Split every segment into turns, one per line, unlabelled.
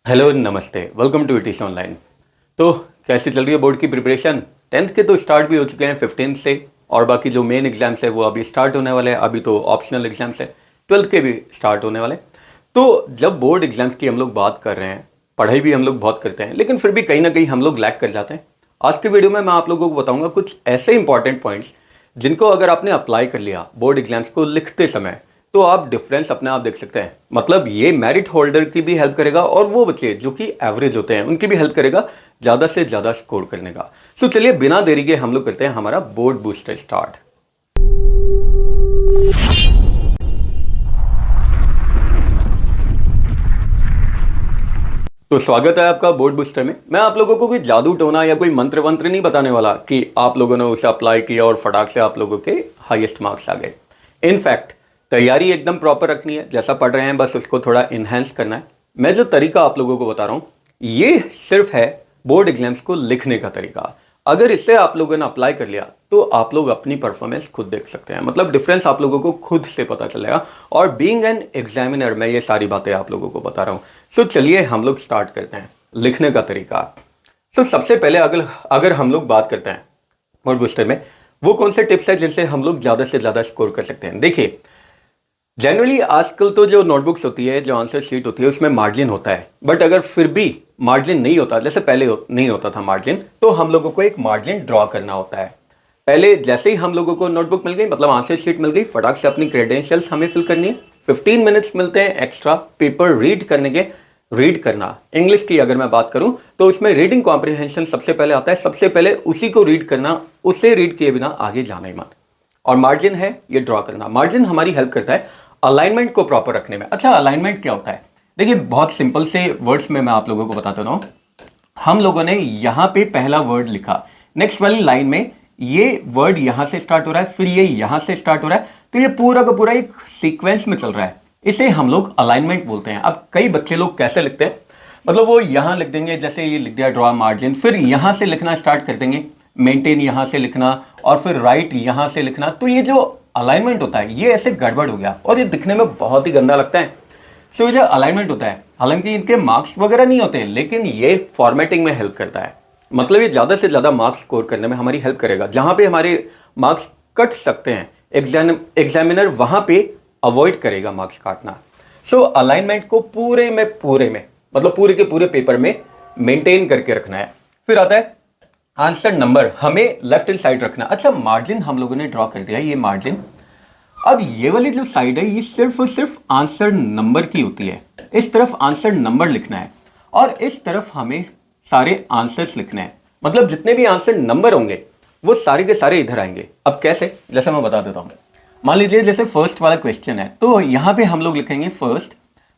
Hello नमस्ते, welcome to इटिस online. तो कैसी चल रही है बोर्ड की प्रिपरेशन? 10th के तो स्टार्ट भी हो चुके हैं 15 से, और बाकी जो मेन एग्जाम्स है वो अभी स्टार्ट होने वाले हैं। अभी तो ऑप्शनल एग्जाम्स है, 12th के भी स्टार्ट होने वाले। तो जब बोर्ड एग्जाम्स की हम लोग बात कर रहे हैं, पढ़ाई भी हम लोग बहुत करते हैं, लेकिन फिर भी कहीं ना कहीं हम लोग लैग कर जाते हैं। आज की वीडियो में मैं आप लोगों को बताऊंगा कुछ ऐसे इंपॉर्टेंट पॉइंट्स जिनको अगर आपने अप्लाई कर लिया बोर्ड एग्जाम्स को लिखते समय, तो आप डिफरेंस अपने आप देख सकते हैं। मतलब ये मेरिट होल्डर की भी हेल्प करेगा और वो बच्चे जो कि एवरेज होते हैं उनकी भी हेल्प करेगा ज़्यादा से ज़्यादा स्कोर करने का। सो चलिए बिना देरी के हम लोग करते हैं हमारा बोर्ड बूस्टर स्टार्ट। तो स्वागत है आपका बोर्ड बूस्टर में। मैं आप लोगों को कोई जादू टोना या कोई मंत्र वंत्र नहीं बताने वाला कि आप लोगों ने उसे अप्लाई किया और फटाक से आप लोगों के हाईएस्ट मार्क्स आ गए। इनफैक्ट तैयारी एकदम प्रॉपर रखनी है, जैसा पढ़ रहे हैं बस उसको थोड़ा इन्हेंस करना है। मैं जो तरीका आप लोगों को बता रहा हूँ ये सिर्फ है बोर्ड एग्जाम्स को लिखने का तरीका। अगर इससे आप लोगों ने अप्लाई कर लिया तो आप लोग अपनी परफॉर्मेंस खुद देख सकते हैं। मतलब डिफरेंस आप लोगों को खुद से पता चलेगा। और बीइंग एन एग्जामिनर मैं ये सारी बातें आप लोगों को बता रहा हूँ। सो चलिए हम लोग स्टार्ट करते हैं लिखने का तरीका। सो सबसे पहले अगर हम लोग बात करते हैं बोर्ड बूस्टर में वो कौन से टिप्स है जिनसे हम लोग ज़्यादा से ज़्यादा स्कोर कर सकते हैं। देखिए, जनरली आजकल तो जो नोटबुक्स होती है, जो आंसर शीट होती है, उसमें मार्जिन होता है। बट अगर फिर भी मार्जिन नहीं होता, जैसे पहले नहीं होता था मार्जिन, तो हम लोगों को एक मार्जिन ड्रॉ करना होता है। पहले जैसे ही हम लोगों को नोटबुक मिल गई, मतलब आंसर शीट मिल गई, फटाक से अपनी क्रेडेंशियल्स हमें फिल करनी है। 15 मिनट्स मिलते हैं एक्स्ट्रा पेपर रीड करने के। रीड करना, इंग्लिश की अगर मैं बात करूं तो उसमें रीडिंग कॉम्प्रिहेंशन सबसे पहले आता है। सबसे पहले उसी को रीड करना, उसे रीड किए बिना आगे जाना ही मत। और मार्जिन है ये ड्रॉ करना। मार्जिन हमारी हेल्प करता है अलाइनमेंट को प्रॉपर रखने में। अच्छा, अलाइनमेंट क्या होता है? देखिए, बहुत सिंपल से वर्ड्स में मैं आप लोगों को बताता हूँ। हम लोगों ने यहाँ पे पहला वर्ड लिखा, नेक्स्ट वाली लाइन में ये वर्ड यहाँ से स्टार्ट हो रहा है, फिर ये यहाँ से स्टार्ट हो रहा है, तो ये पूरा का पूरा एक सीक्वेंस में चल रहा है। इसे हम लोग अलाइनमेंट बोलते हैं। अब कई बच्चे लोग कैसे लिखते हैं, मतलब वो यहाँ लिख देंगे, जैसे ये लिख दिया ड्रॉ मार्जिन, फिर यहाँ से लिखना स्टार्ट कर देंगे, मेंटेन यहाँ से लिखना, और फिर राइट यहाँ से लिखना। तो ये जो अलाइनमेंट होता है ये ऐसे गड़बड़ हो गया और ये दिखने में बहुत ही गंदा लगता है। सो ये जो अलाइनमेंट होता है, हालांकि इनके मार्क्स वगैरह नहीं होते, लेकिन ये फॉर्मेटिंग में हेल्प करता है। मतलब ये ज़्यादा से ज़्यादा मार्क्स स्कोर करने में हमारी हेल्प करेगा। जहाँ पे हमारे मार्क्स कट सकते हैं, एग्जामिनर वहाँ पे अवॉइड करेगा मार्क्स काटना। सो अलाइनमेंट को पूरे में मतलब पूरे के पूरे पेपर में मेंटेन करके रखना है। फिर आता है आंसर नंबर, हमें लेफ्ट हैंड साइड रखना। अच्छा, मार्जिन हम लोगों ने ड्रॉ कर दिया, ये मार्जिन। अब ये वाली जो साइड है ये सिर्फ और सिर्फ आंसर नंबर की होती है। इस तरफ आंसर नंबर लिखना है और इस तरफ हमें सारे आंसर्स लिखने हैं। मतलब जितने भी आंसर नंबर होंगे वो सारे के सारे इधर आएंगे। अब कैसे, जैसे मैं बता देता हूँ। मान लीजिए जैसे फर्स्ट वाला क्वेश्चन है, तो यहाँ पे हम लोग लिखेंगे फर्स्ट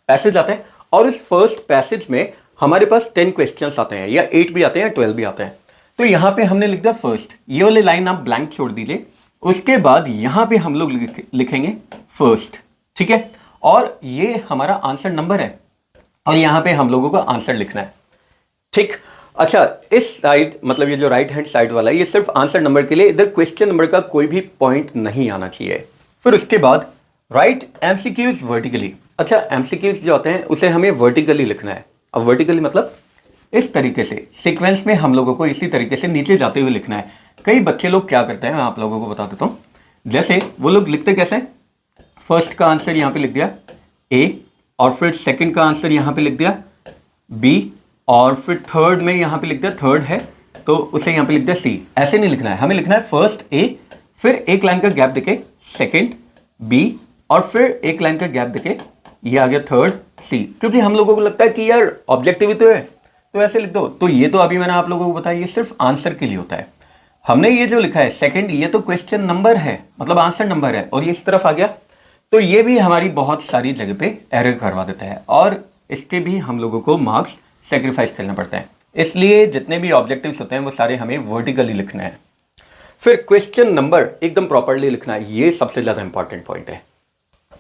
पैसेज आता है, और इस फर्स्ट पैसेज में हमारे पास 10 क्वेश्चन आते हैं, या 8 भी आते हैं या 12 भी आते हैं। तो यहाँ पे हमने लिख दिया फर्स्ट, ये वाली लाइन आप ब्लैंक छोड़ दीजिए। उसके बाद यहाँ पे हम लोग लिखेंगे फर्स्ट, ठीक है, और ये हमारा आंसर नंबर है, और यहाँ पे हम लोगों को आंसर लिखना है, ठीक। अच्छा, इस साइड मतलब ये जो राइट हैंड साइड वाला है ये सिर्फ आंसर नंबर के लिए, इधर क्वेश्चन नंबर का कोई भी पॉइंट नहीं आना चाहिए। फिर उसके बाद राइट एमसीक्यूज वर्टिकली। अच्छा, एमसीक्यूज जो होते हैं उसे हमें वर्टिकली लिखना है। अब वर्टिकली मतलब इस तरीके से सीक्वेंस में हम लोगों को इसी तरीके से नीचे जाते हुए लिखना है। कई बच्चे लोग क्या करते हैं, मैं आप लोगों को बता देता हूँ। जैसे वो लोग लिखते कैसे, फर्स्ट का आंसर यहाँ पे लिख दिया ए, और फिर सेकंड का आंसर यहाँ पे लिख दिया बी, और फिर थर्ड में यहाँ पे लिख दिया, थर्ड है तो उसे यहाँ पे लिख दिया सी। ऐसे नहीं लिखना है, हमें लिखना है फर्स्ट ए, फिर एक लाइन का गैप देके सेकंड बी, और फिर एक लाइन का गैप देके ये आ गया थर्ड सी। क्योंकि हम लोगों को लगता है कि यार ऑब्जेक्टिव तो है तो ऐसे लिख दो। तो ये तो अभी मैंने आप लोगों को बताया ये सिर्फ आंसर के लिए होता है। हमने ये जो लिखा है सेकंड, ये तो क्वेश्चन नंबर है, मतलब आंसर नंबर है, और ये इस तरफ आ गया, तो ये भी हमारी बहुत सारी जगह पे एरर करवा देता है, और इसके भी हम लोगों को मार्क्स सेक्रीफाइस करना पड़ता है। इसलिए जितने भी ऑब्जेक्टिव्स होते हैं वो सारे हमें वर्टिकली लिखना है। फिर क्वेश्चन नंबर एकदम प्रॉपरली लिखना है, ये सबसे ज़्यादा इंपॉर्टेंट पॉइंट है।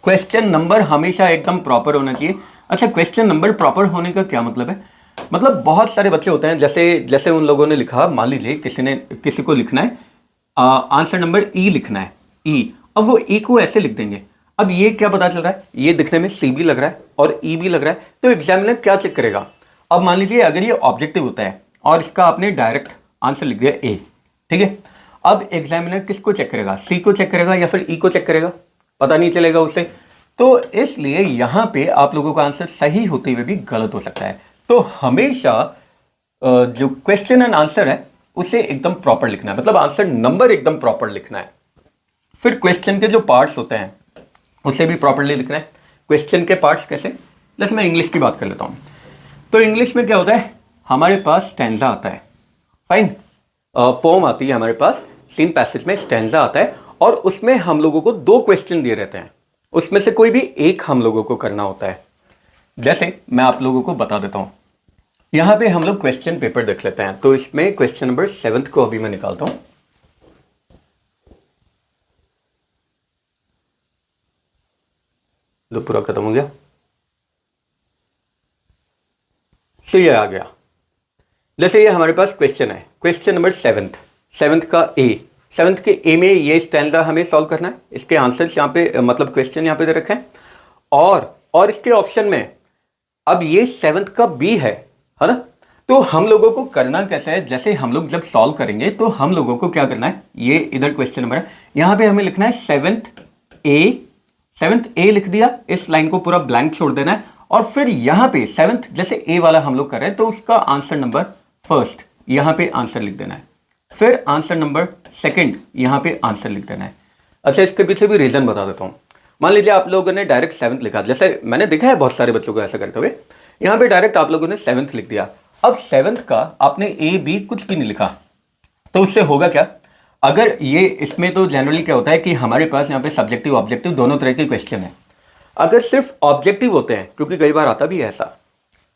क्वेश्चन नंबर हमेशा एकदम प्रॉपर होना चाहिए। अच्छा, क्वेश्चन नंबर प्रॉपर होने का क्या मतलब है? मतलब बहुत सारे बच्चे होते हैं, जैसे उन लोगों ने लिखा, मान लीजिए किसी को लिखना है आंसर नंबर ई लिखना है, ई, अब वो ई को ऐसे लिख देंगे। अब ये क्या पता चल रहा है, ये दिखने में सी भी लग रहा है और ई भी लग रहा है, तो एग्जामिनर क्या चेक करेगा, अब मान लीजिए अगर ये ऑब्जेक्टिव होता है और इसका आपने डायरेक्ट आंसर लिख दिया ए, ठीक है, अब एग्जामिनर किसको चेक करेगा, सी को चेक करेगा या फिर ई को चेक करेगा, पता नहीं चलेगा उसे। तो इसलिए यहां पे आप लोगों का आंसर सही होते हुए भी गलत हो सकता है। तो हमेशा जो क्वेश्चन एंड आंसर है उसे एकदम प्रॉपर लिखना है, मतलब आंसर नंबर एकदम प्रॉपर लिखना है। फिर क्वेश्चन के जो पार्ट्स होते हैं उसे भी प्रॉपरली लिखना है। क्वेश्चन के पार्ट्स कैसे, जैसे मैं इंग्लिश की बात कर लेता हूं, तो इंग्लिश में क्या होता है, हमारे पास स्टैंजा आता है, फाइन, पोम आती है हमारे पास, सीन पैसेज में स्टैंजा आता है और उसमें हम लोगों को 2 क्वेश्चन दिए रहते हैं, उसमें से कोई भी एक हम लोगों को करना होता है। जैसे मैं आप लोगों को बता देता हूं, यहां पे हम लोग क्वेश्चन पेपर देख लेते हैं। तो इसमें क्वेश्चन नंबर 7 को अभी मैं निकालता हूं। लो पूरा खत्म हो गया, सो ये आ गया। जैसे ये हमारे पास क्वेश्चन है, क्वेश्चन नंबर 7 का ए, 7 के ए में ये स्टैंजा हमें सॉल्व करना है। इसके आंसर्स यहाँ पे मतलब क्वेश्चन यहाँ पे दे रखे हैं और इसके ऑप्शन में अब ये 7 का बी है ना। तो हम लोगों को करना कैसा है, जैसे हम लोग जब सॉल्व करेंगे तो हम लोगों को क्या करना है, ये इधर क्वेश्चन नंबर है, यहाँ पे हमें लिखना है 7th ए लिख दिया, इस लाइन को पूरा ब्लैंक छोड़ देना है और फिर यहाँ पे 7th जैसे ए वाला हम लोग कर रहे हैं तो उसका आंसर नंबर फर्स्ट यहाँ पे आंसर लिख देना है, फिर आंसर नंबर 2 यहाँ पे आंसर लिख देना है। अच्छा, इसके पीछे भी रीजन बता देता हूँ। मान लीजिए आप लोगों ने डायरेक्ट 7th लिखा, जैसे मैंने देखा है बहुत सारे बच्चों को ऐसा करते हुए, यहाँ पे डायरेक्ट आप लोगों ने 7th लिख दिया। अब 7th का आपने ए बी कुछ भी नहीं लिखा, तो उससे होगा क्या, अगर ये इसमें तो जनरली क्या होता है कि हमारे पास यहाँ पे सब्जेक्टिव ऑब्जेक्टिव दोनों तरह के क्वेश्चन है। अगर सिर्फ ऑब्जेक्टिव होते हैं, क्योंकि कई बार आता भी है ऐसा,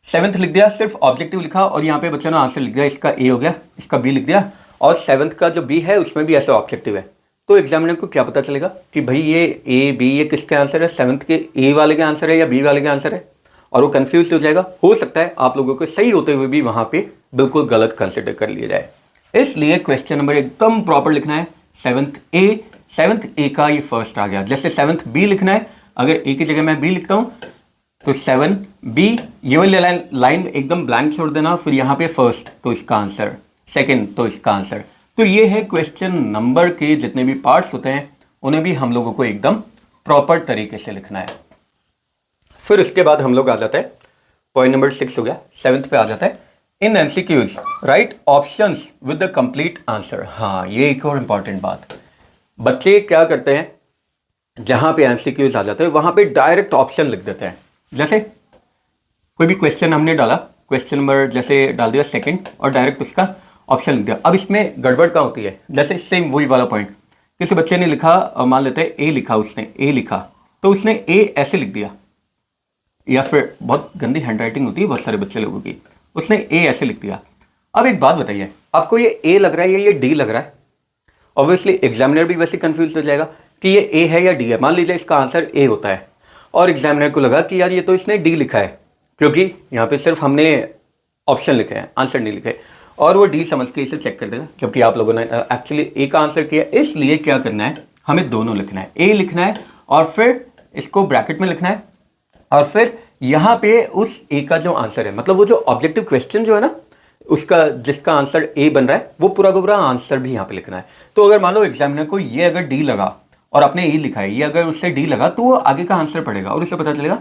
7th लिख दिया, सिर्फ ऑब्जेक्टिव लिखा और यहाँ पे बच्चों ने आंसर लिख दिया, इसका ए हो गया, इसका बी लिख दिया और 7th का जो बी है उसमें भी ऐसा ऑब्जेक्टिव है, तो एग्जामिनर को क्या पता चलेगा कि भाई ये ए बी ये किसके आंसर है, 7th के ए वाले के आंसर है या बी वाले के आंसर है, और वो कंफ्यूज हो जाएगा। हो सकता है आप लोगों को सही होते हुए भी वहां पे बिल्कुल गलत कंसिडर कर लिया जाए। इसलिए क्वेश्चन नंबर एकदम प्रॉपर लिखना है। 7th ए का ये फर्स्ट आ गया, जैसे 7th बी लिखना है, अगर ए की जगह मैं बी लिखता हूं तो 7 बी, ये वाली लाइन एकदम ब्लैंक छोड़ देना, फिर यहाँ पे फर्स्ट तो इसका आंसर, 2 तो इसका आंसर। तो ये है क्वेश्चन नंबर के जितने भी पार्ट्स होते हैं उन्हें भी हम लोगों को एकदम प्रॉपर तरीके से लिखना है। फिर उसके बाद हम लोग आ जाते हैं, पॉइंट नंबर 6 हो गया, 7th पे आ जाता है, इन MCQs right options with the complete answer. हाँ, ये एक और इंपॉर्टेंट बात, बच्चे क्या करते हैं, जहां पे एमसीक्यूज आ जाते हैं वहां पे डायरेक्ट ऑप्शन लिख देते हैं। जैसे कोई भी क्वेश्चन हमने डाला, क्वेश्चन नंबर जैसे डाल दिया 2 और डायरेक्ट उसका ऑप्शन लिख दिया। अब इसमें गड़बड़ क्या होती है, जैसे सेम वही वाला पॉइंट, किसी बच्चे ने लिखा, मान लेते हैं ए लिखा, उसने ए लिखा तो उसने ए ऐसे लिख दिया, या फिर बहुत गंदी हैंडराइटिंग होती है बहुत सारे बच्चे लोगों की, उसने ए ऐसे लिख दिया। अब एक बात बताइए, आपको ये ए लग रहा है या ये डी लग रहा है? ऑब्वियसली एग्जामिनर भी वैसे कंफ्यूज हो जाएगा कि ये ए है या डी है। मान लीजिए इसका आंसर ए होता है और एग्जामिनर को लगा कि यार ये तो इसने डी लिखा है, क्योंकि यहाँ पे सिर्फ हमने ऑप्शन लिखे हैं, आंसर नहीं लिखे, और वो डी समझ के इसे चेक कर देगा, जबकि आप लोगों ने एक्चुअली ए का आंसर किया। इसलिए क्या करना है, हमें दोनों लिखना है, ए लिखना है और फिर इसको ब्रैकेट में लिखना है, और फिर यहाँ पे उस ए का जो आंसर है, मतलब वो जो ऑब्जेक्टिव क्वेश्चन जो है ना, उसका जिसका आंसर ए बन रहा है वो पूरा का पूरा आंसर भी यहाँ पे लिखना है। तो अगर मान लो एग्जामिनर को ये अगर डी लगा और आपने ए लिखा है, ये अगर उससे डी लगा तो वो आगे का आंसर पड़ेगा और उसे पता चलेगा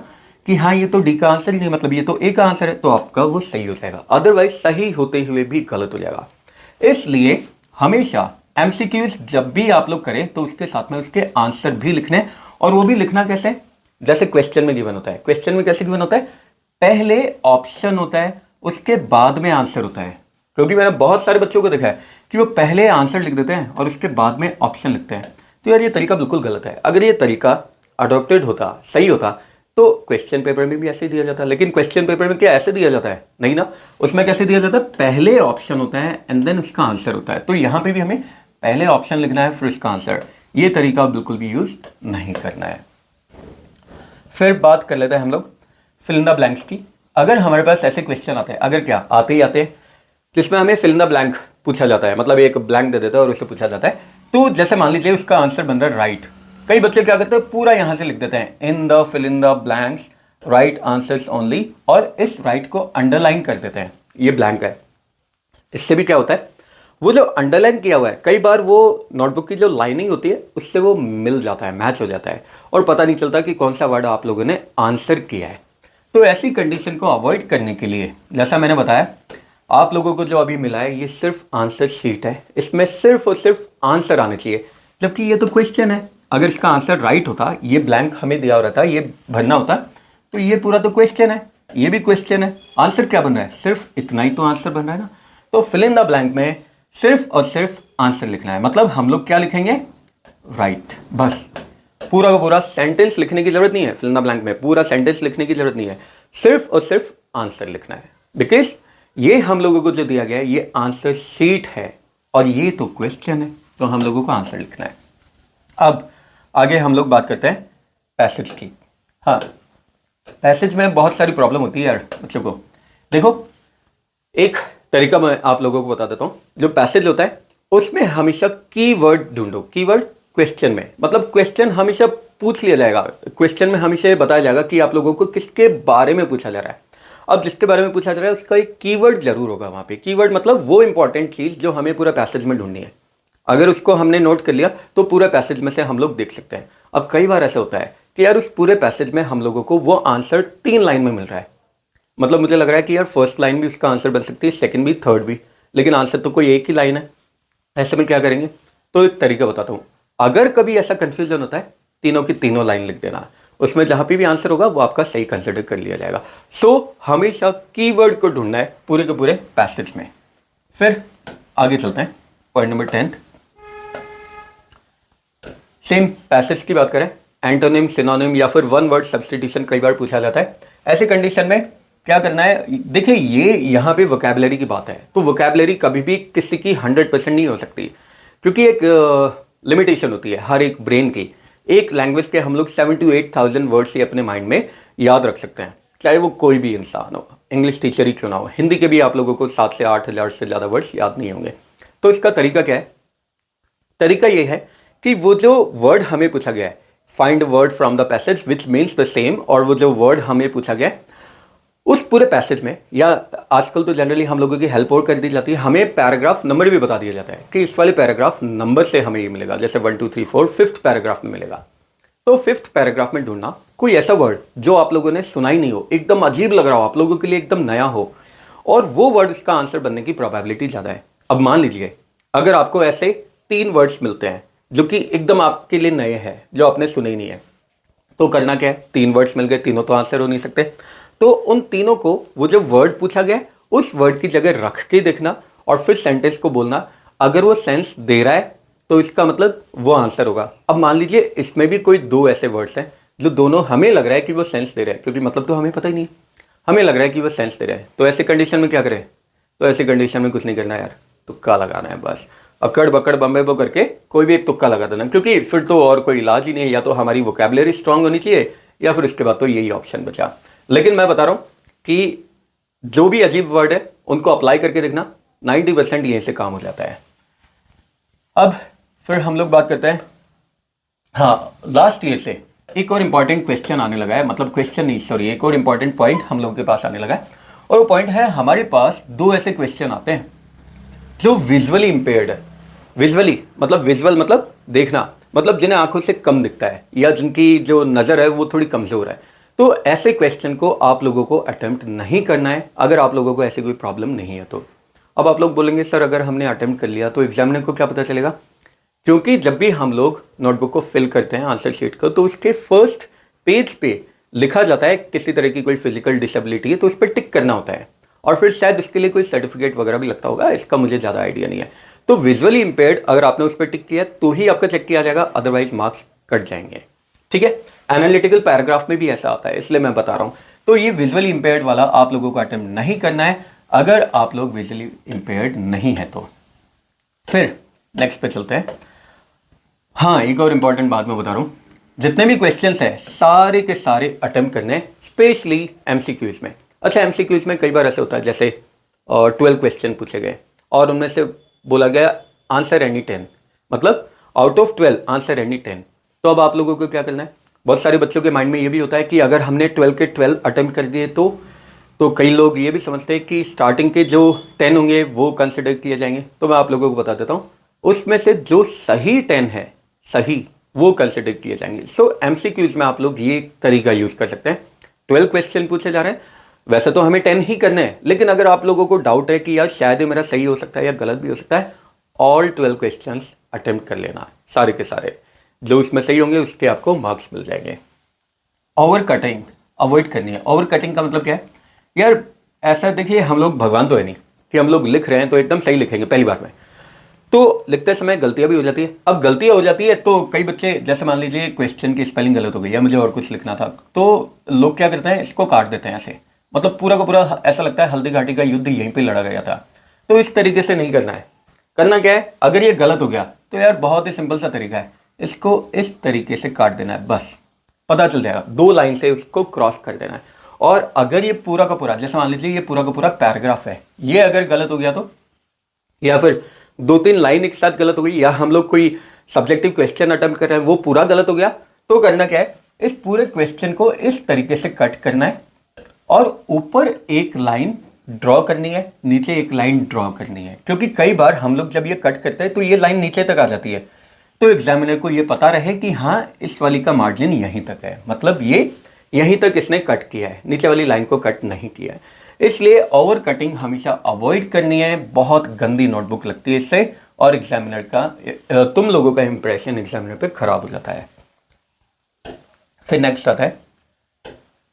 कि हाँ ये तो डी का आंसर ही नहीं, मतलब ये तो ए का आंसर है, तो आपका वो सही हो जाएगा। अदरवाइज सही होते हुए भी गलत हो जाएगा। इसलिए हमेशा एमसीक्यूज जब भी आप लोग करें तो उसके साथ में उसके आंसर भी लिखने, और वो भी लिखना कैसे, जैसे क्वेश्चन में गिवन होता है। क्वेश्चन में कैसे गिवन होता है, पहले ऑप्शन होता है उसके बाद में आंसर होता है, क्योंकि मैंने बहुत सारे बच्चों को देखा है कि वो पहले आंसर लिख देते हैं और उसके बाद में ऑप्शन लिखते हैं। तो यार ये तरीका बिल्कुल गलत है। अगर ये तरीका अडॉप्टेड होता, सही होता, तो क्वेश्चन पेपर में भी ऐसे दिया जाता है। लेकिन क्वेश्चन पेपर में क्या ऐसे दिया जाता है? नहीं ना, उसमें कैसे दिया जाता है, पहले ऑप्शन होता है एंड देन उसका आंसर होता है। तो यहाँ पे भी हमें पहले ऑप्शन लिखना है फिर उसका आंसर। ये तरीका बिल्कुल भी यूज नहीं करना है। फिर बात कर लेते हैं हम लोग फिल इन द ब्लैंक्स की। अगर हमारे पास ऐसे क्वेश्चन आते हैं, अगर क्या आते ही आते हैं जिसमें हमें फिल इन द ब्लैंक पूछा जाता है, मतलब एक ब्लैंक दे देता है और उससे पूछा जाता है, तो जैसे मान लीजिए उसका आंसर बन रहा है राइट। कई बच्चे क्या करते हैं, पूरा यहां से लिख देते हैं in the fill in the blanks right answers only, और इस राइट को अंडरलाइन कर देते हैं, ये ब्लैंक है। इससे भी क्या होता है, वो जो अंडरलाइन किया हुआ है कई बार वो नोटबुक की जो लाइनिंग होती है उससे वो मिल जाता है, मैच हो जाता है, और पता नहीं चलता कि कौन सा वर्ड आप लोगों ने आंसर किया है। तो ऐसी कंडीशन को अवॉइड करने के लिए, जैसा मैंने बताया, आप लोगों को जो अभी मिला है ये सिर्फ आंसर शीट है, इसमें सिर्फ और सिर्फ आंसर आने चाहिए, जबकि ये तो क्वेश्चन है। अगर इसका आंसर राइट होता, ये ब्लैंक हमें दिया हो रहा था, ये भरना होता, तो ये पूरा तो क्वेश्चन है, ये भी क्वेश्चन है, आंसर क्या बन रहा है, सिर्फ इतना ही तो आंसर बन रहा है ना। तो फिल इन द ब्लैंक में सिर्फ और सिर्फ आंसर लिखना है, मतलब हम लोग क्या लिखेंगे, राइट, बस। पूरा का पूरा सेंटेंस लिखने की जरूरत नहीं है, फिल इन द ब्लैंक में पूरा सेंटेंस लिखने की जरूरत नहीं है, सिर्फ और सिर्फ आंसर लिखना है, बिकॉज ये हम लोगों को जो दिया गया है ये आंसर शीट है और ये तो क्वेश्चन है, तो हम लोगों को आंसर लिखना है। अब आगे हम लोग बात करते हैं पैसेज की। हाँ, पैसेज में बहुत सारी प्रॉब्लम होती है यार बच्चों को। देखो, एक तरीका मैं आप लोगों को बता देता हूँ। जो पैसेज होता है उसमें हमेशा कीवर्ड ढूंढो, कीवर्ड क्वेश्चन में, मतलब क्वेश्चन हमेशा पूछ लिया जाएगा, क्वेश्चन में हमेशा ये बताया जाएगा कि आप लोगों को किसके बारे में पूछा जा रहा है। अब जिसके बारे में पूछा जा रहा है उसका एक कीवर्ड जरूर होगा वहाँ पे। कीवर्ड मतलब वो इंपॉर्टेंट चीज़ जो हमें पूरा पैसेज में ढूंढनी है। अगर उसको हमने नोट कर लिया तो पूरा पैसेज में से हम लोग देख सकते हैं। अब कई बार ऐसा होता है कि यार उस पूरे पैसेज में हम लोगों को वो आंसर 3 लाइन में मिल रहा है, मतलब मुझे लग रहा है कि यार फर्स्ट लाइन भी उसका आंसर बन सकती है, सेकंड भी, थर्ड भी, लेकिन आंसर तो कोई एक ही लाइन है। ऐसे में क्या करेंगे, तो एक तरीका बताता हूँ। अगर कभी ऐसा कंफ्यूजन होता है, तीनों की तीनों लाइन लिख देना, उसमें जहाँ पे भी आंसर होगा वो आपका सही कंसिडर कर लिया जाएगा। सो हमेशा कीवर्ड को ढूंढना है पूरे के पूरे पैसेज में। फिर आगे चलते हैं, पॉइंट नंबर 10। सेम पैसेज की बात करें, एंटोनिम, सिनोनिम या फिर वन वर्ड सब्स्टिट्यूशन कई बार पूछा जाता है। ऐसी कंडीशन में क्या करना है, देखिए ये यहाँ पे वोकैबुलरी की बात है, तो वोकैबुलरी कभी भी किसी की 100% नहीं हो सकती, क्योंकि एक लिमिटेशन होती है हर एक ब्रेन की। एक लैंग्वेज के हम लोग 7 to 8,000 वर्ड्स ही अपने माइंड में याद रख सकते हैं, चाहे वो कोई भी इंसान हो, इंग्लिश टीचर ही क्यों ना हो। हिंदी के भी आप लोगों को 7 से 8 हज़ार से ज़्यादा वर्ड्स याद नहीं होंगे। तो इसका तरीका क्या है, तरीका ये है कि वो जो वर्ड हमें पूछा गया है, find word from the passage which means the same, और वो जो वर्ड हमें पूछा गया है उस पूरे पैसेज में, या आजकल तो जनरली हम लोगों की हेल्प और कर दी जाती है, हमें पैराग्राफ नंबर भी बता दिया जाता है कि इस वाले पैराग्राफ नंबर से हमें ये मिलेगा, जैसे 1 2 3 4 5th पैराग्राफ में मिलेगा। तो 5th पैराग्राफ में ढूंढना कोई ऐसा वर्ड जो आप लोगों ने सुना ही नहीं हो, एकदम अजीब लग रहा हो, आप लोगों के लिए एकदम नया हो, और वो वर्ड उसका आंसर बनने की प्रोबेबिलिटी ज़्यादा है। अब मान लीजिए अगर आपको ऐसे 3 वर्ड्स मिलते हैं जो कि एकदम आपके लिए नए हैं, जो आपने सुने ही नहीं है, तो करना क्या है, 3 वर्ड्स मिल गए, तीनों तो आंसर हो नहीं सकते, तो उन तीनों को वो जो वर्ड पूछा गया उस वर्ड की जगह रख के देखना और फिर सेंटेंस को बोलना। अगर वो सेंस दे रहा है तो इसका मतलब वो आंसर होगा। अब मान लीजिए इसमें भी कोई 2 ऐसे वर्ड्स हैं जो दोनों हमें लग रहा है कि वो सेंस दे रहे हैं, क्योंकि मतलब तो हमें पता ही नहीं, हमें लग रहा है कि वो सेंस दे रहा है, तो ऐसे कंडीशन में क्या करें, तो ऐसी कंडीशन में कुछ नहीं करना यार, तुक्का लगाना है बस। अकड़ बकड़ बम्बे बो करके कोई भी एक तुक्का लगा देना, क्योंकि फिर तो और कोई इलाज ही नहीं है, या तो हमारी वोकैबुलरी स्ट्रांग होनी चाहिए या फिर उसके बाद तो यही ऑप्शन बचा। लेकिन मैं बता रहा हूँ कि जो भी अजीब वर्ड है उनको अप्लाई करके देखना, 90% यहीं से काम हो जाता है। अब फिर हम लोग बात करते हैं, हाँ, लास्ट ईयर से एक और इम्पॉर्टेंट क्वेश्चन आने लगा है, मतलब क्वेश्चन नहीं सॉरी, एक और इम्पॉर्टेंट पॉइंट हम लोगों के पास आने लगा है, और वो पॉइंट है हमारे पास 2 ऐसे क्वेश्चन आते हैं जो विजुअली इंपेयर्ड है। विजुअली मतलब, विजुअल मतलब देखना, मतलब जिन्हें आंखों से कम दिखता है या जिनकी जो नज़र है वो थोड़ी कमज़ोर है। तो ऐसे क्वेश्चन को आप लोगों को अटेम्प्ट नहीं करना है अगर आप लोगों को ऐसी कोई प्रॉब्लम नहीं है तो। अब आप लोग बोलेंगे सर अगर हमने अटेम्प्ट कर लिया तो एग्जामिनर को क्या पता चलेगा, क्योंकि जब भी हम लोग नोटबुक को फिल करते हैं आंसर शीट को, तो उसके फर्स्ट पेज पे लिखा जाता है किसी तरह की कोई फिजिकल डिसेबिलिटी है तो उस पर टिक करना होता है, और फिर शायद उसके लिए कोई सर्टिफिकेट वगैरह भी लगता होगा, इसका मुझे ज़्यादा आइडिया नहीं है। तो विजुअली इंपेयर्ड अगर आपने उस पर टिक किया तो ही आपका चेक किया जाएगा, अदरवाइज मार्क्स कट जाएंगे। ठीक है, एनालिटिकल पैराग्राफ में भी ऐसा आता है, इसलिए मैं बता रहा हूँ। तो ये विजुअली इंपेयर्ड वाला आप लोगों को अटेम्प्ट नहीं करना है अगर आप लोग विजुअली इंपेयर्ड नहीं है तो। फिर नेक्स्ट पे चलते हैं। हाँ, एक और इंपॉर्टेंट बात मैं बता रहा हूँ, जितने भी क्वेश्चंस हैं सारे के सारे अटेम्प्ट करने, स्पेशली एमसीक्यूज में। अच्छा, एमसीक्यूज में कई बार ऐसे होता है जैसे 12 क्वेश्चन पूछे गए और उनमें से बोला गया आंसर एनी 10, मतलब आउट ऑफ 12 आंसर एनी 10। तो अब आप लोगों को क्या करना है, बहुत सारे बच्चों के माइंड में ये भी होता है कि अगर हमने 12 के 12 अटेम्प्ट कर दिए तो कई लोग ये भी समझते हैं कि स्टार्टिंग के जो 10 होंगे वो कंसिडर किए जाएंगे। तो मैं आप लोगों को बता देता हूँ, उसमें से जो सही 10 है, सही, वो कंसिडर किए जाएंगे। सो एमसीक्यूज में आप लोग ये तरीका यूज कर सकते हैं। 12 क्वेश्चन पूछे जा रहे हैं, वैसे तो हमें 10 ही करने हैं, लेकिन अगर आप लोगों को डाउट है कि यार शायद ये मेरा सही हो सकता है या गलत भी हो सकता है, ऑल 12 क्वेश्चन अटेम्प्ट कर लेना, सारे के सारे। जो उसमें सही होंगे उसके आपको मार्क्स मिल जाएंगे। ओवर कटिंग अवॉइड करनी है। ओवर कटिंग का मतलब क्या है यार, ऐसा देखिए, हम लोग भगवान तो है नहीं कि हम लोग लिख रहे हैं तो एकदम सही लिखेंगे पहली बार में, तो लिखते समय गलतियां भी हो जाती है। अब गलतियां हो जाती है तो कई बच्चे, जैसे मान लीजिए क्वेश्चन की स्पेलिंग गलत हो गई या मुझे और कुछ लिखना था, तो लोग क्या करते हैं, इसको काट देते हैं ऐसे, मतलब पूरा का पूरा ऐसा लगता है हल्दी घाटी का युद्ध यहीं पे लड़ा गया था। तो इस तरीके से नहीं करना है। करना क्या है, अगर ये गलत हो गया तो यार बहुत ही सिंपल सा तरीका है, इसको इस तरीके से काट देना है, बस पता चल जाएगा। 2 लाइन से उसको क्रॉस कर देना है। और अगर ये पूरा का पूरा, जैसे मान लीजिए ये पूरा का पूरा पैराग्राफ है, ये अगर गलत हो गया तो, या फिर 2-3 लाइन एक साथ गलत हो गई, या हम लोग कोई सब्जेक्टिव क्वेश्चन अटेम्प्ट कर रहे हैं वो पूरा गलत हो गया, तो करना क्या है, इस पूरे क्वेश्चन को इस तरीके से कट करना है और ऊपर एक लाइन ड्रॉ करनी है, नीचे एक लाइन ड्रॉ करनी है। क्योंकि कई बार हम लोग जब ये कट करते हैं तो ये लाइन नीचे तक आ जाती है, तो एग्जामिनर को ये पता रहे कि हाँ इस वाली का मार्जिन यहीं तक है, मतलब ये यहीं तक इसने कट किया है, नीचे वाली लाइन को कट नहीं किया है। इसलिए ओवर कटिंग हमेशा अवॉइड करनी है। बहुत गंदी नोटबुक लगती है इससे, और एग्जामिनर का, तुम लोगों का इंप्रेशन एग्जामिनर पे खराब हो जाता है। फिर नेक्स्ट आता है,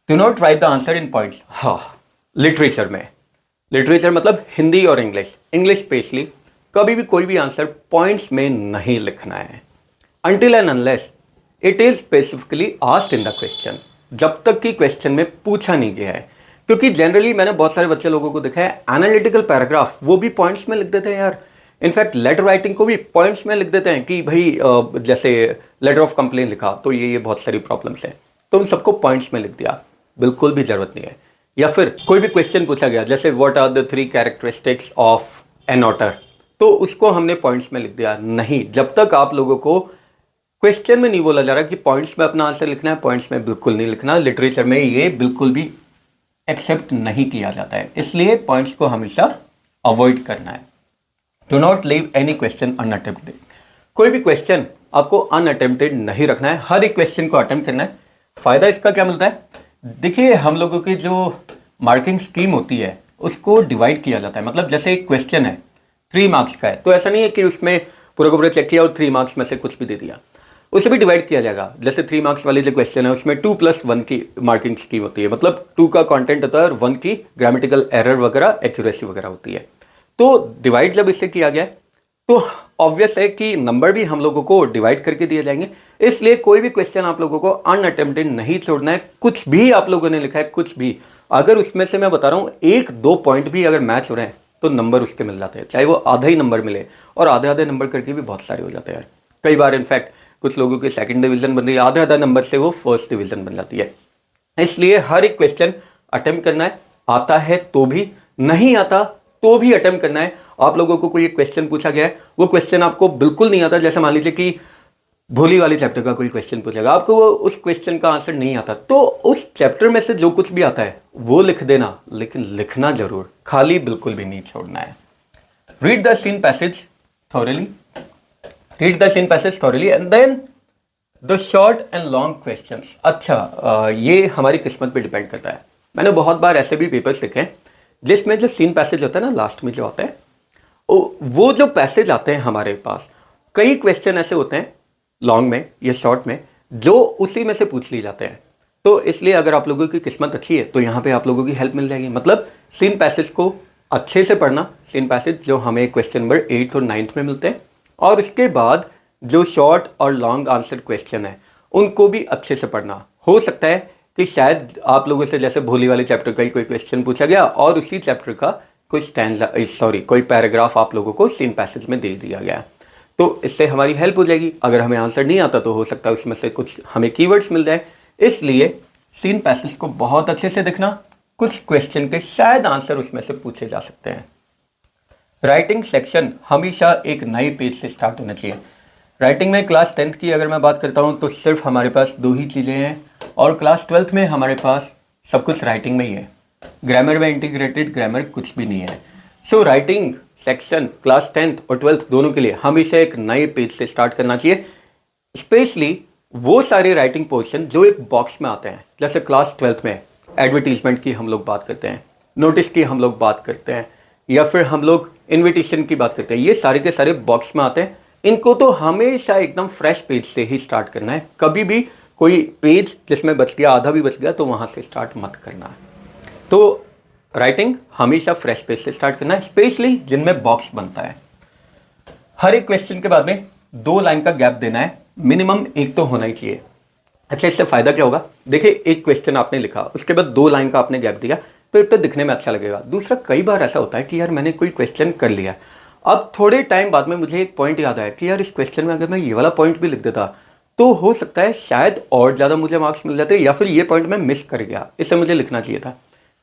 do not right the answer in points. हाँ, लिटरेचर में, लिटरेचर मतलब हिंदी और इंग्लिश स्पेशली, कभी भी कोई भी आंसर पॉइंट्स में नहीं लिखना है until and unless it is specifically asked in the question, जब तक कि क्वेश्चन में पूछा नहीं गया है। क्योंकि जनरली मैंने बहुत सारे बच्चे लोगों को देखा है, एनालिटिकल पैराग्राफ वो भी पॉइंट्स में लिख देते हैं यार। इनफैक्ट लेटर राइटिंग को भी पॉइंट्स में लिख देते हैं कि भाई जैसे लेटर ऑफ कंप्लेन लिखा तो ये बहुत सारी प्रॉब्लम्स हैं, तो उन सबको पॉइंट्स में लिख दिया, बिल्कुल भी जरूरत नहीं है। या फिर कोई भी क्वेश्चन पूछा गया, जैसे what are the 3 characteristics of an author, तो उसको हमने पॉइंट्स में लिख दिया। नहीं, जब तक आप लोगों को क्वेश्चन में नहीं बोला जा रहा कि पॉइंट्स में अपना आंसर लिखना है, पॉइंट्स में बिल्कुल नहीं लिखना। लिटरेचर में ये बिल्कुल भी एक्सेप्ट नहीं किया जाता है, इसलिए पॉइंट्स को हमेशा अवॉइड करना है। Do not leave any question unattempted. कोई भी क्वेश्चन आपको अनअटेम्प्टेड नहीं रखना है, हर एक क्वेश्चन को अटेम्प्ट करना है। फायदा इसका क्या मिलता है, देखिए हम लोगों की जो मार्किंग स्कीम होती है उसको डिवाइड किया जाता है। मतलब जैसे एक क्वेश्चन है 3 मार्क्स का है, तो ऐसा नहीं है कि उसमें पूरा का पूरा चेक किया और 3 मार्क्स में से कुछ भी दे दिया, उसे भी डिवाइड किया जाएगा। जैसे 3 मार्क्स वाले जो क्वेश्चन है उसमें 2+1 की मार्किंग स्कीम होती है, मतलब 2 का कंटेंट होता है और 1 की ग्रामेटिकल एरर वगैरह, एक्यूरेसी वगैरह होती है। तो डिवाइड जब इससे किया गया तो ऑब्वियस है कि नंबर भी हम लोगों को डिवाइड करके दिए जाएंगे। इसलिए कोई भी क्वेश्चन आप लोगों को अनअटेम्प्टेड नहीं छोड़ना है। कुछ भी आप लोगों ने लिखा है, कुछ भी, अगर उसमें से मैं बता रहा हूँ 1-2 पॉइंट भी अगर मैच हो रहे हैं तो नंबर उसके मिल जाते हैं, चाहे वो आधा ही नंबर मिले, और आधे आधे नंबर करके भी बहुत सारे हो जाते हैं। कई बार इनफैक्ट कुछ लोगों की 2nd डिवीजन बन रही है, आधा आधा नंबर से वो 1st डिवीजन बन जाती है। इसलिए हर एक क्वेश्चन अटेम्प्ट करना है, आता है तो भी, नहीं आता तो भी अटेम्प्ट करना है। आप लोगों को कोई क्वेश्चन पूछा गया है, वो क्वेश्चन आपको बिल्कुल नहीं आता, जैसे मान लीजिए कि भोली वाले चैप्टर का कोई क्वेश्चन पूछेगा, आपको वो उस क्वेश्चन का आंसर नहीं आता, तो उस चैप्टर में से जो कुछ भी आता है वो लिख देना, लेकिन लिखना जरूर, खाली बिल्कुल भी नहीं छोड़ना है। Read the seen passage thoroughly, read the seen passage thoroughly and then the short and long questions. अच्छा, ये हमारी किस्मत पे डिपेंड करता है। मैंने बहुत बार ऐसे भी पेपर्स लिखे हैं जिसमें जो सीन पैसेज होता है ना, लास्ट में जो आता है, वो जो पैसेज आते हैं हमारे पास, कई क्वेश्चन ऐसे होते हैं लॉन्ग में या शॉर्ट में जो उसी में से पूछ ली जाते हैं। तो इसलिए अगर आप लोगों की किस्मत अच्छी है तो यहाँ पे आप लोगों की हेल्प मिल जाएगी। मतलब सीन पैसेज को अच्छे से पढ़ना, सीन पैसेज जो हमें क्वेश्चन नंबर 8th और 9th में मिलते हैं, और उसके बाद जो शॉर्ट और लॉन्ग आंसर क्वेश्चन है उनको भी अच्छे से पढ़ना। हो सकता है कि शायद आप लोगों से जैसे भोली वाले चैप्टर का ही कोई क्वेश्चन पूछा गया और उसी चैप्टर का कोई कोई पैराग्राफ आप लोगों को सीन पैसेज में दे दिया गया, तो इससे हमारी हेल्प हो जाएगी। अगर हमें आंसर नहीं आता तो हो सकता है उसमें से कुछ हमें कीवर्ड्स मिल जाए। इसलिए सीन पैसेज को बहुत अच्छे से देखना, कुछ क्वेश्चन के शायद आंसर उसमें से पूछे जा सकते हैं। राइटिंग सेक्शन हमेशा एक नए पेज से स्टार्ट होना चाहिए। राइटिंग में क्लास 10th की अगर मैं बात करता हूँ तो सिर्फ हमारे पास दो ही चीज़ें हैं, और क्लास 12th में हमारे पास सब कुछ राइटिंग में ही है। ग्रामर में इंटीग्रेटेड ग्रामर कुछ भी नहीं है। So writing section class 10th और 12th दोनों के लिए हमेशा एक नए पेज से स्टार्ट करना चाहिए। स्पेशली वो सारे राइटिंग पोर्शन जो एक बॉक्स में आते हैं, जैसे क्लास 12th में एडवर्टीजमेंट की हम लोग बात करते हैं, नोटिस की हम लोग बात करते हैं, या फिर हम लोग इन्विटेशन की बात करते हैं। ये सारे के सारे बॉक्स में आते हैं। इनको तो हमेशा एकदम फ्रेश पेज से ही स्टार्ट करना है। कभी भी कोई पेज जिसमें बच गया, आधा भी बच गया, तो वहाँ से स्टार्ट मत करना है। तो राइटिंग हमेशा फ्रेश पेज से स्टार्ट करना है, स्पेशली जिनमें बॉक्स बनता है। हर एक क्वेश्चन के बाद में 2 लाइन का गैप देना है, मिनिमम एक तो होना ही चाहिए। अच्छा, इससे फायदा क्या होगा? देखिए, एक क्वेश्चन आपने लिखा, उसके बाद 2 लाइन का आपने गैप दिया, तो एक तो दिखने में अच्छा लगेगा। दूसरा, कई बार ऐसा होता है कि यार मैंने कोई क्वेश्चन कर लिया, अब थोड़े टाइम बाद में मुझे एक पॉइंट याद आया कि यार इस क्वेश्चन में अगर मैं ये वाला पॉइंट भी लिख देता तो हो सकता है शायद और ज़्यादा मुझे मार्क्स मिल जाते, या फिर ये पॉइंट मैं मिस कर गया, इसे मुझे लिखना चाहिए था।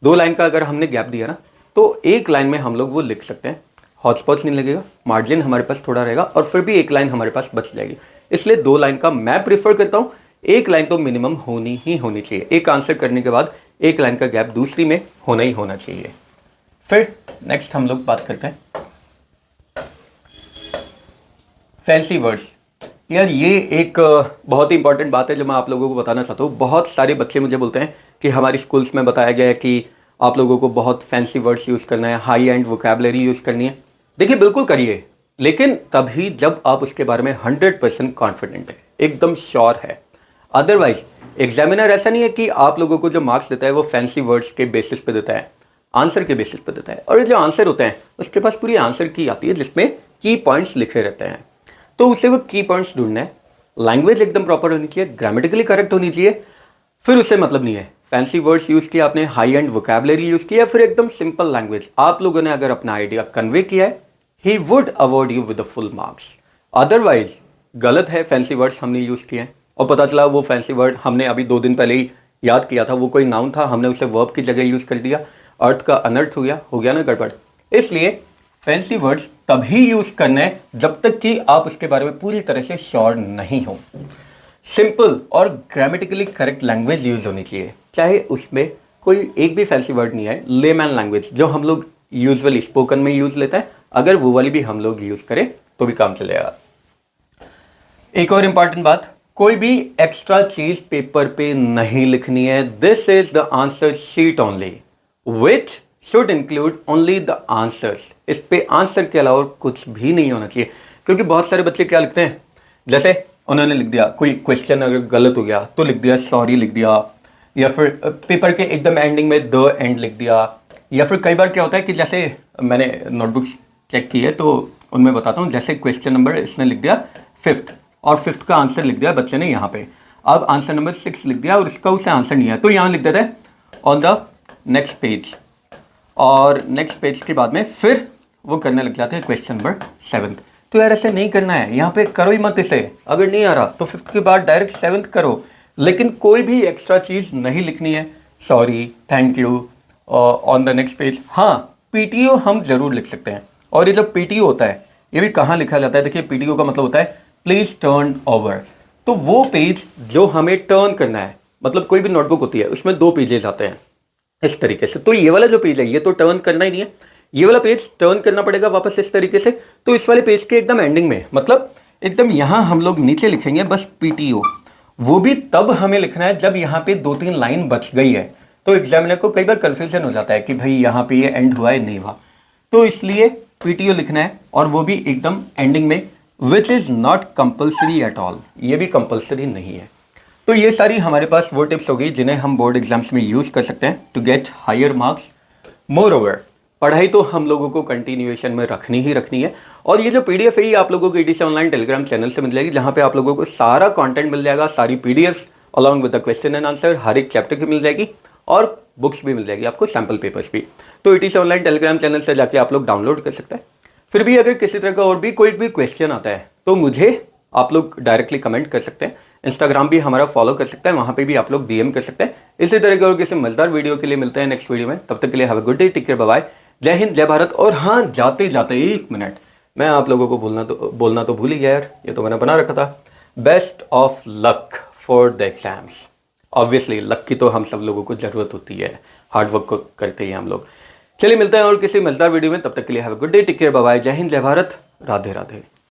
2 लाइन का अगर हमने गैप दिया ना, तो 1 लाइन में हम लोग वो लिख सकते हैं। हॉटस्पॉट्स नहीं लगेगा, मार्जिन हमारे पास थोड़ा रहेगा, और फिर भी 1 लाइन हमारे पास बच जाएगी। इसलिए 2 लाइन का मैं प्रीफर करता हूँ। 1 लाइन तो मिनिमम होनी ही होनी चाहिए। एक आंसर करने के बाद 1 लाइन का गैप दूसरी में होना ही होना चाहिए। फिर नेक्स्ट हम लोग बात करते हैं फैंसी वर्ड्स। यार ये एक बहुत ही इंपॉर्टेंट बात है जो मैं आप लोगों को बताना चाहता हूँ। बहुत सारे बच्चे मुझे बोलते हैं कि हमारी स्कूल्स में बताया गया है कि आप लोगों को बहुत फैंसी वर्ड्स यूज़ करना है, हाई एंड वोकैबुलरी यूज़ करनी है। देखिए, बिल्कुल करिए, लेकिन तभी जब आप उसके बारे में 100% कॉन्फिडेंट है, एकदम श्योर है। अदरवाइज एग्जामिनर ऐसा नहीं है कि आप लोगों को जो मार्क्स देता है वो फैंसी वर्ड्स के बेसिस पे देता है, आंसर के बेसिस पे देता है। और जो आंसर होते हैं उसके पास पूरी आंसर की आती है जिसमें की पॉइंट्स लिखे रहते हैं, तो उसे वो की पॉइंट्स ढूंढना है। लैंग्वेज एकदम प्रॉपर होनी चाहिए, ग्रामेटिकली करेक्ट होनी चाहिए। फिर उससे मतलब नहीं है फैंसी वर्ड्स यूज़ किया आपने, हाई एंड वोकैबुलरी यूज़ किया, फिर एकदम सिंपल लैंग्वेज आप लोगों ने अगर अपना आइडिया कन्वे किया है, he would award you with the full marks. Otherwise गलत है, फैंसी वर्ड्स हमने यूज़ किए हैं और पता चला वो फैंसी वर्ड हमने अभी 2 दिन पहले ही याद किया था, वो कोई नाउन था, हमने उसे वर्ब की जगह यूज़ कर दिया, अर्थ का अनर्थ हो गया ना गड़बड़। इसलिए फैंसी वर्ड्स तभी यूज़ करना है जब तक कि आप उसके बारे में पूरी तरह से श्योर नहीं हो। सिंपल और ग्रामेटिकली करेक्ट लैंग्वेज यूज़ होनी चाहिए, चाहे उसमें कोई एक भी फैंसी वर्ड नहीं है। लेमैन लैंग्वेज जो हम लोग यूजुअली स्पोकन में यूज़ लेते हैं, अगर वो वाली भी हम लोग यूज़ करें तो भी काम चलेगा। एक और इंपॉर्टेंट बात, कोई भी एक्स्ट्रा चीज पेपर पे नहीं लिखनी है। This is the answer sheet only which should include only the answers. इस पे आंसर के अलावा कुछ भी नहीं होना चाहिए, क्योंकि बहुत सारे बच्चे क्या लिखते हैं, जैसे उन्होंने लिख दिया कोई क्वेश्चन अगर गलत हो गया तो लिख दिया सॉरी लिख दिया, या फिर पेपर के एकदम एंडिंग में द एंड लिख दिया, या फिर कई बार क्या होता है कि जैसे मैंने नोटबुक चेक की है तो उनमें बताता हूँ, जैसे क्वेश्चन नंबर इसने लिख दिया 5th और 5th का आंसर लिख दिया बच्चे ने यहाँ पे, अब आंसर नंबर 6 लिख दिया और इसका उसे आंसर नहीं है, तो यहाँ लिख देते हैं ऑन द नेक्स्ट पेज, और नेक्स्ट पेज के बाद में फिर वो करने लग जाते हैं क्वेश्चन नंबर 7th। तो यार ऐसे नहीं करना है, यहाँ पे करो ही मत इसे। अगर नहीं आ रहा तो 5th के बाद डायरेक्ट 7th करो, लेकिन कोई भी एक्स्ट्रा चीज़ नहीं लिखनी है। Sorry, thank you, on the next page. हाँ, पीटीओ हम जरूर लिख सकते हैं, और ये जो पीटीओ होता है ये भी कहाँ लिखा जाता है, देखिए पीटीओ का मतलब होता है प्लीज टर्न ओवर। तो वो पेज जो हमें टर्न करना है, मतलब कोई भी नोटबुक होती है उसमें 2 पेजेस आते हैं इस तरीके से, तो ये वाला जो पेज है ये तो टर्न करना ही नहीं है, ये वाला पेज टर्न करना पड़ेगा वापस इस तरीके से। तो इस वाले पेज के एकदम एंडिंग में, मतलब एकदम यहाँ हम लोग नीचे लिखेंगे बस पीटीओ। वो भी तब हमें लिखना है जब यहाँ पे 2-3 लाइन बच गई है, तो एग्जामिनर को कई बार कंफ्यूजन हो जाता है कि भाई यहाँ पे ये एंड हुआ है नहीं हुआ, तो इसलिए पीटीओ लिखना है, और वो भी एकदम एंडिंग में, which is not compulsory at all, ये भी कंपल्सरी नहीं है। तो ये सारी हमारे पास वो टिप्स होगी जिन्हें हम बोर्ड एग्जाम्स में यूज़ कर सकते हैं to get higher marks. Moreover, पढ़ाई तो हम लोगों को कंटिन्यूएशन में रखनी ही रखनी है, और ये जो पीडीएफ है ये आप लोगों को ईटीसी ऑनलाइन टेलीग्राम चैनल से मिल जाएगी, जहाँ पे आप लोगों को सारा कंटेंट मिल जाएगा, सारी PDFs along with the question and answer हर एक चैप्टर की मिल जाएगी, और बुक्स भी मिल जाएगी आपको, सैम्पल पेपर्स भी। तो ईटीसी ऑनलाइन टेलीग्राम चैनल से जाके आप लोग डाउनलोड कर सकते हैं। फिर भी अगर किसी तरह का और भी कोई भी क्वेश्चन आता है तो मुझे आप लोग डायरेक्टली कमेंट कर सकते हैं, इंस्टाग्राम भी हमारा फॉलो कर सकते हैं, वहाँ पे भी आप लोग डीएम कर सकते हैं। इसी तरह के और किसी मजेदार वीडियो के लिए मिलते हैं नेक्स्ट वीडियो में, तब तक के लिए have a good day, take care, bye bye, जय हिंद, जय भारत। और हाँ, जाते जाते 1 मिनट, मैं आप लोगों को बोलना तो भूल ही गया यार, ये तो मैंने बना रखा था। Best of luck for the exams. Obviously luck की तो हम सब लोगों को ज़रूरत होती है, हार्ड वर्क को करते ही हम लोग। चलिए मिलते हैं और किसी मजेदार वीडियो में, तब तक के लिए have a good day, take care, bye bye, जय हिंद, जय भारत, राधे राधे।